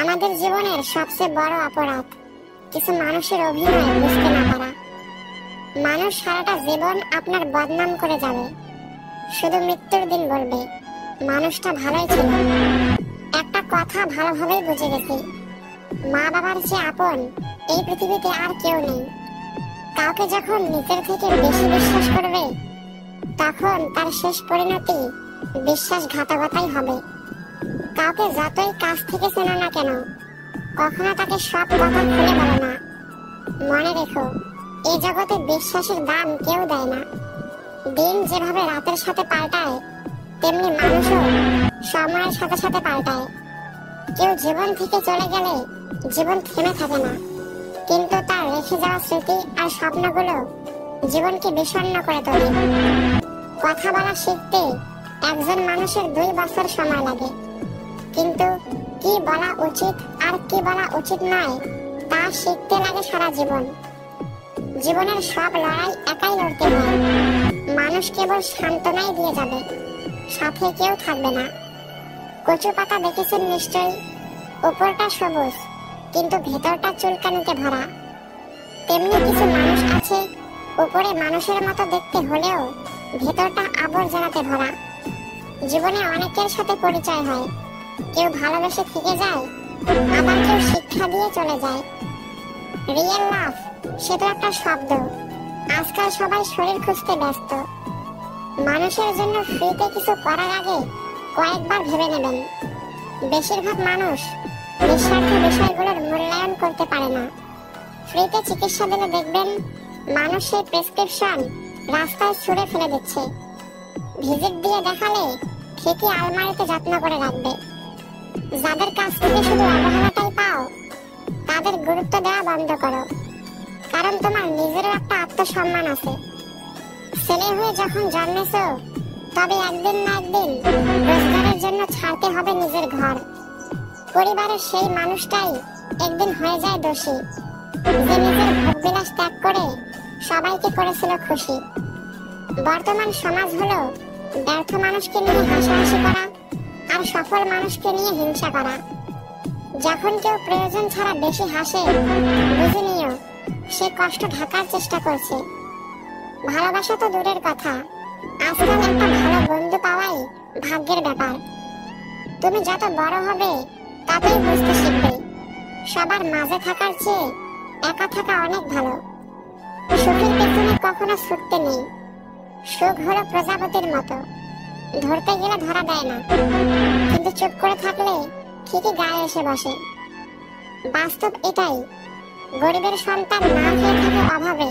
আমাদের জীবনের সবচেয়ে বড় অপরাধ কিছু মানুষের অভিনয় বুঝতে না পারা। মানুষ সারাটা জীবন আপনার বদনাম করে যাবে, শুধু মৃত্যুর দিন বলবে মানুষটা ভালোই ছিল। একটা কথা ভালোভাবেই বুঝে গেছি, মা বাবার চেয়ে আপন এই পৃথিবীতে আর কেউ নেই। কাউকে যখন নিজের থেকে বেশি বিশ্বাস করবে, তখন তার শেষ পরিণতি বিশ্বাসঘাতকতাই হবে। কাউকে যতই কাছ থেকে চেনো না কেন, কখনো তাকে সব কথা খুলে বলো না। মনে রেখো, এই জগতে বিশ্বাসের দাম কেউ দেয় না। দিন যেভাবে রাতের সাথে পাল্টায়, তেমনি মানুষও সময়ের সাথে সাথে পাল্টায়। কেউ জীবন থেকে চলে গেলে জীবন থেমে থাকে না, কিন্তু তার রেখে যাওয়া স্মৃতি আর স্বপ্নগুলো জীবনকে বিষণ্ণ করে তোলে। কথা বলা শিখতে একজন মানুষের 2 বছর সময় লাগে, কিন্তু কি বলা উচিত আর কি বলা উচিত নয় তা শিখতে লাগে সারা জীবন। জীবনের সব লড়াই একাই লড়তে হয়। মানুষ কেবল সান্ত্বনাই দিয়ে যাবে, সাথে কেউ থাকবে না। কচু পাতা দেখেছেন নিশ্চয়ই, উপরটা সবুজ কিন্তু ভেতরটা চুলকানিতে ভরা। তেমনি কিছু মানুষ আছে, উপরে মানুষের মতো দেখতে হলেও ভেতরটা আবর্জনাতে ভরা। জীবনে অনেকের সাথে পরিচয় হয়, কেউ ভালোবেসে থেকে যায়, আবার কেউ শিক্ষা দিয়ে চলে যায়। রিয়েল লাভ সে তো একটা শব্দ। আজকাল সবাই শরীর খুঁজতে ব্যস্ত। মানুষের জন্য ফ্রিতে কিছু করার আগে কয়েকবার ভেবে নেবেন। বেশিরভাগ মানুষ নিঃস্বার্থ বিষয়গুলোর মূল্যায়ন করতে পারে না। ফ্রিতে চিকিৎসা দিলে দেখবেন মানুষ সেই প্রেসক্রিপশন রাস্তায় ছুঁড়ে ফেলে দিচ্ছে। ভিজিট দিয়ে দেখালে ঠিকই আলমারিতে যত্ন করে রাখবে। যাদের কাছ থেকে শুধু অবহেলাটাই পাও, তাদের গুরুত্ব দেওয়া বন্ধ করো, কারণ তোমার নিজেরও একটা আত্মসম্মান আছে। ছেলে হয়ে যখন জন্মেছো, তবে একদিন না একদিন রোজগারের জন্য ছাড়তে হবে নিজের ঘর। পরিবারের সেই মানুষটাই একদিন হয়ে যায় দোষী, যে নিজের ভোগবিলাস ত্যাগ করে সবাইকে করেছিল খুশি। বর্তমান সমাজ হলো ব্যর্থ মানুষকে নিয়ে হাসাহাসি করা আর সফল মানুষকে নিয়ে হিংসা করা। যখন কেউ প্রয়োজন ছাড়া বেশি হাসে, বুঝে নিও সে কষ্ট ঢাকার চেষ্টা করছে। ভালোবাসা তো দূরের কথা, আজকাল একটা ভালো বন্ধু পাওয়াই ভাগ্যের ব্যাপার। তুমি যত বড় হবে ততই বুঝতে শিখবে, সবার মাঝে থাকার চেয়ে একা থাকা অনেক ভালো। সুখের পেছনে কখনো ছুটতে নেই। সুখ হলো প্রজাপতির মতো, ধরতে গেলে ধরা দেয় না, কিন্তু চুপ করে থাকলে ঠিকই গায়ে এসে বসে। বাস্তব এটাই, গরিবের সন্তান না খেয়ে থাকে অভাবে,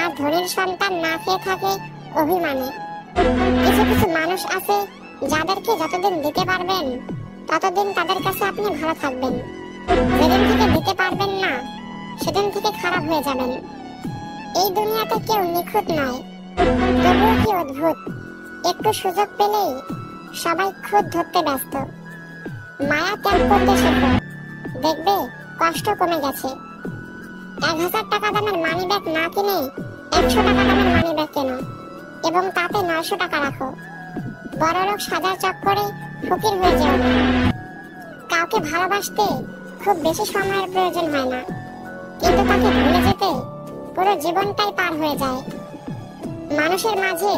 আর ধনীর সন্তান না খেয়ে থাকে অভিমানে। কিছু কিছু মানুষ আছে যাদেরকে যতদিন দিতে পারবেন ততদিন তাদের কাছে আপনি ভালো থাকবেন। যেদিন থেকে দিতে পারবেন না, সেদিন থেকে খারাপ হয়ে যাবেন। এই দুনিয়াতে কেউ নিখুঁত নয়, তবুও কি অদ্ভুত, একটু সুযোগ পেলেই সবাই খুদ ধরতে ব্যস্ত। মায়া ত্যাগ করতে শেখো, দেখবে কষ্ট কমে গেছে। 1000 টাকা দামের মানি ব্যাগ না কিনে 100 টাকা দামের মানি ব্যাগ কেনো এবং তাতে 900 টাকা রাখো। বড়লোক সাজার চক্করে ফকির হয়ে যাও না। কাউকে ভালোবাসতে খুব বেশি সময়ের প্রয়োজন হয় না, কিন্তু তাকে ভুলে যেতে পুরো জীবনটাই পার হয়ে যায়। মানুষের মাঝে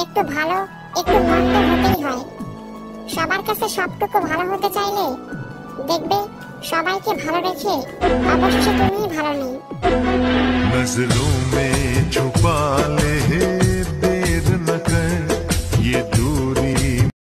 একটু ভালো একটু মন্দ হতেই হয়। সবার কাছে সবটুকু ভালো হতে চাইলে দেখবে সবাইকে ভালো রেখে অবশেষে তুমিই ভালো নেই। नजरों में छुपा ले